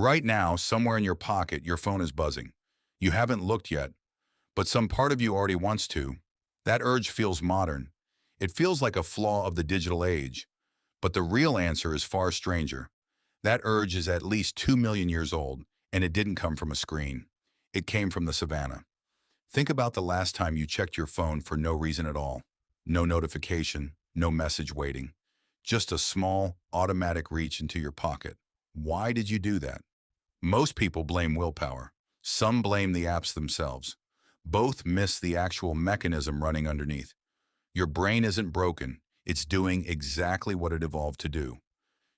Right now, somewhere in your pocket, your phone is buzzing. You haven't looked yet, but some part of you already wants to. That urge feels modern. It feels like a flaw of the digital age. But the real answer is far stranger. That urge is at least 2 million years old, and it didn't come from a screen. It came from the savannah. Think about the last time you checked your phone for no reason at all. No notification, no message waiting. Just a small, automatic reach into your pocket. Why did you do that? Most people blame willpower. Some blame the apps themselves. Both miss the actual mechanism running underneath. Your brain isn't broken. It's doing exactly what it evolved to do.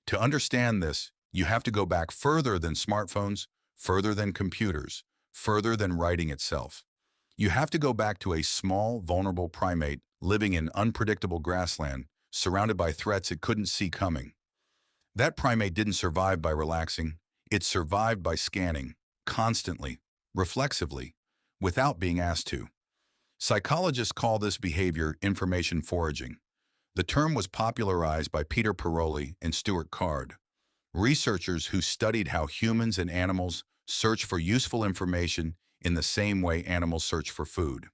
To understand this, you have to go back further than smartphones, further than computers, further than writing itself. You have to go back to a small, vulnerable primate living in unpredictable grassland, surrounded by threats it couldn't see coming. That primate didn't survive by relaxing. It survived by scanning, constantly, reflexively, without being asked to. Psychologists call this behavior information foraging. The term was popularized by Peter Paroli and Stuart Card, researchers who studied how humans and animals search for useful information in the same way animals search for food.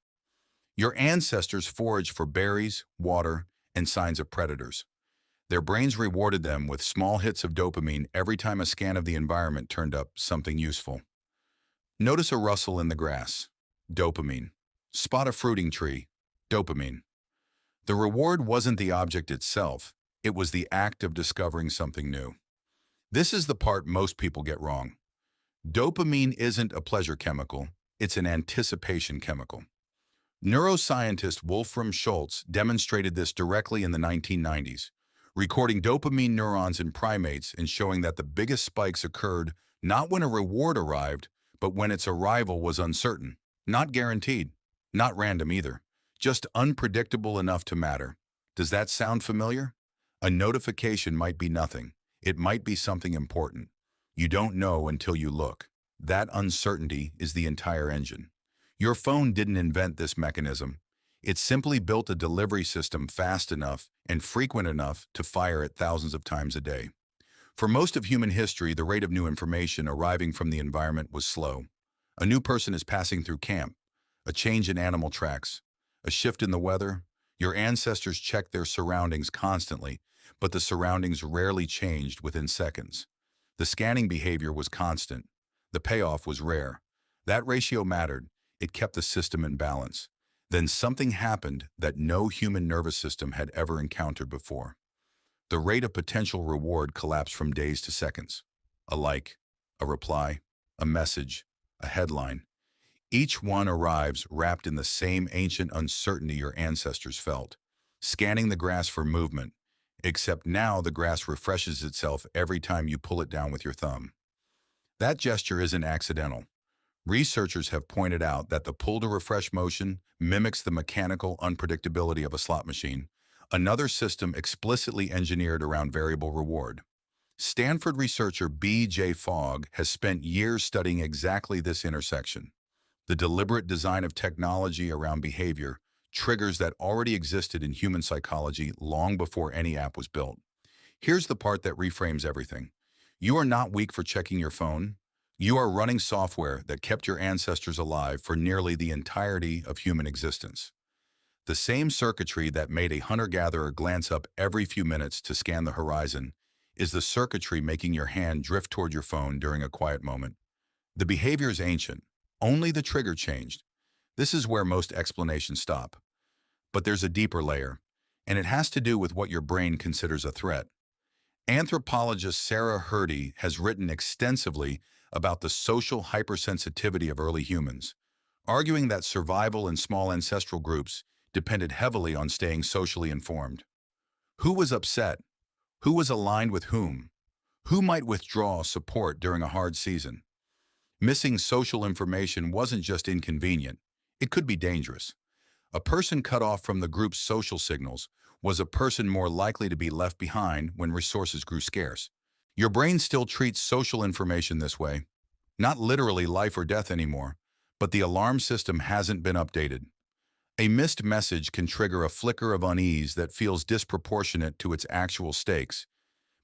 Your ancestors foraged for berries, water, and signs of predators. Their brains rewarded them with small hits of dopamine every time a scan of the environment turned up something useful. Notice a rustle in the grass. Dopamine. Spot a fruiting tree. Dopamine. The reward wasn't the object itself, it was the act of discovering something new. This is the part most people get wrong. Dopamine isn't a pleasure chemical, it's an anticipation chemical. Neuroscientist Wolfram Schultz demonstrated this directly in the 1990s, recording dopamine neurons in primates and showing that the biggest spikes occurred not when a reward arrived, but when its arrival was uncertain, not guaranteed, not random either, just unpredictable enough to matter. Does that sound familiar? A notification might be nothing. It might be something important. You don't know until you look. That uncertainty is the entire engine. Your phone didn't invent this mechanism. It simply built a delivery system fast enough and frequent enough to fire it thousands of times a day. For most of human history, the rate of new information arriving from the environment was slow. A new person is passing through camp, a change in animal tracks, a shift in the weather. Your ancestors checked their surroundings constantly, but the surroundings rarely changed within seconds. The scanning behavior was constant. The payoff was rare. That ratio mattered. It kept the system in balance. Then something happened that no human nervous system had ever encountered before. The rate of potential reward collapsed from days to seconds. A like, a reply, a message, a headline. Each one arrives wrapped in the same ancient uncertainty your ancestors felt, scanning the grass for movement, except now the grass refreshes itself every time you pull it down with your thumb. That gesture isn't accidental. Researchers have pointed out that the pull-to-refresh motion mimics the mechanical unpredictability of a slot machine, another system explicitly engineered around variable reward. Stanford researcher B.J. Fogg has spent years studying exactly this intersection. The deliberate design of technology around behavior triggers that already existed in human psychology long before any app was built. Here's the part that reframes everything. You are not weak for checking your phone. You are running software that kept your ancestors alive for nearly the entirety of human existence. The same circuitry that made a hunter-gatherer glance up every few minutes to scan the horizon is the circuitry making your hand drift toward your phone during a quiet moment. The behavior is ancient. Only the trigger changed. This is where most explanations stop. But there's a deeper layer, and it has to do with what your brain considers a threat. Anthropologist Sarah Hrdy has written extensively about the social hypersensitivity of early humans, arguing that survival in small ancestral groups depended heavily on staying socially informed. Who was upset? Who was aligned with whom? Who might withdraw support during a hard season? Missing social information wasn't just inconvenient, it could be dangerous. A person cut off from the group's social signals was a person more likely to be left behind when resources grew scarce. Your brain still treats social information this way. Not literally life or death anymore, but the alarm system hasn't been updated. A missed message can trigger a flicker of unease that feels disproportionate to its actual stakes,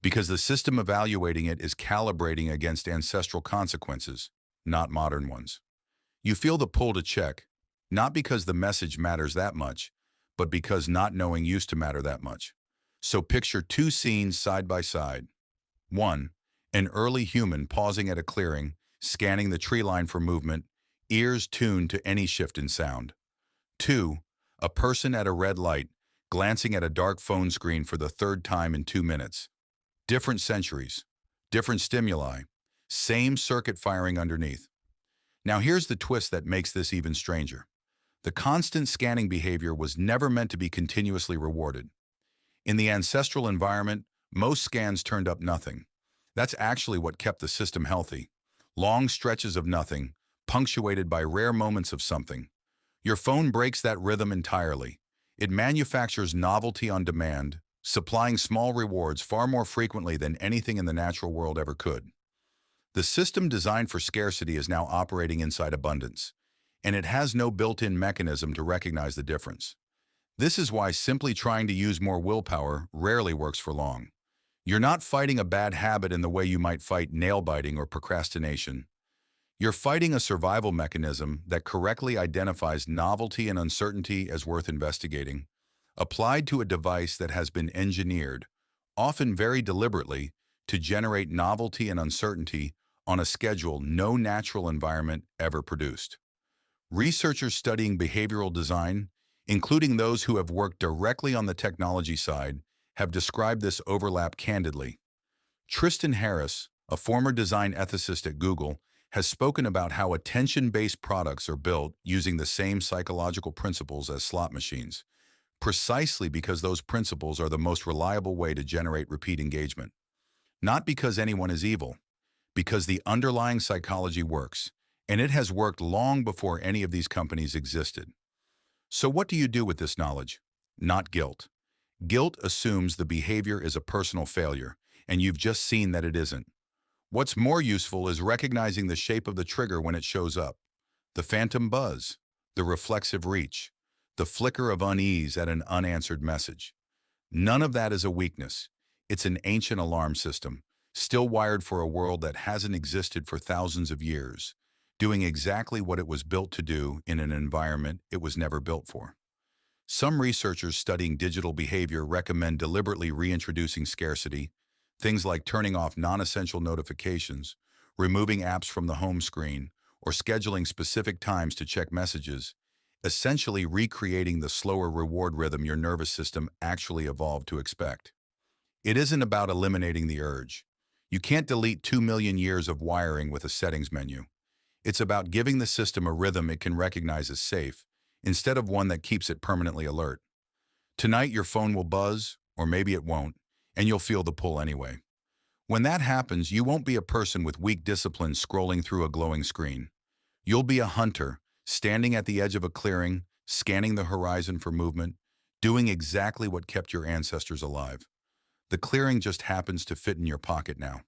because the system evaluating it is calibrating against ancestral consequences, not modern ones. You feel the pull to check, not because the message matters that much, but because not knowing used to matter that much. So picture two scenes side by side. One, an early human pausing at a clearing, scanning the tree line for movement, ears tuned to any shift in sound. Two, a person at a red light, glancing at a dark phone screen for the third time in 2 minutes. Different centuries, different stimuli, same circuit firing underneath. Now here's the twist that makes this even stranger. The constant scanning behavior was never meant to be continuously rewarded. In the ancestral environment, most scans turned up nothing. That's actually what kept the system healthy. Long stretches of nothing, punctuated by rare moments of something. Your phone breaks that rhythm entirely. It manufactures novelty on demand, supplying small rewards far more frequently than anything in the natural world ever could. The system designed for scarcity is now operating inside abundance, and it has no built-in mechanism to recognize the difference. This is why simply trying to use more willpower rarely works for long. You're not fighting a bad habit in the way you might fight nail-biting or procrastination. You're fighting a survival mechanism that correctly identifies novelty and uncertainty as worth investigating, applied to a device that has been engineered, often very deliberately, to generate novelty and uncertainty on a schedule no natural environment ever produced. Researchers studying behavioral design, including those who have worked directly on the technology side, have described this overlap candidly. Tristan Harris, a former design ethicist at Google, has spoken about how attention-based products are built using the same psychological principles as slot machines, precisely because those principles are the most reliable way to generate repeat engagement. Not because anyone is evil, because the underlying psychology works, and it has worked long before any of these companies existed. So what do you do with this knowledge? Not guilt. Guilt assumes the behavior is a personal failure, and you've just seen that it isn't. What's more useful is recognizing the shape of the trigger when it shows up. The phantom buzz, the reflexive reach, the flicker of unease at an unanswered message. None of that is a weakness. It's an ancient alarm system, still wired for a world that hasn't existed for thousands of years, doing exactly what it was built to do in an environment it was never built for. Some researchers studying digital behavior recommend deliberately reintroducing scarcity, things like turning off non-essential notifications, removing apps from the home screen, or scheduling specific times to check messages, essentially recreating the slower reward rhythm your nervous system actually evolved to expect. It isn't about eliminating the urge. You can't delete 2 million years of wiring with a settings menu. It's about giving the system a rhythm it can recognize as safe, instead of one that keeps it permanently alert. Tonight your phone will buzz, or maybe it won't, and you'll feel the pull anyway. When that happens, you won't be a person with weak discipline scrolling through a glowing screen. You'll be a hunter, standing at the edge of a clearing, scanning the horizon for movement, doing exactly what kept your ancestors alive. The clearing just happens to fit in your pocket now.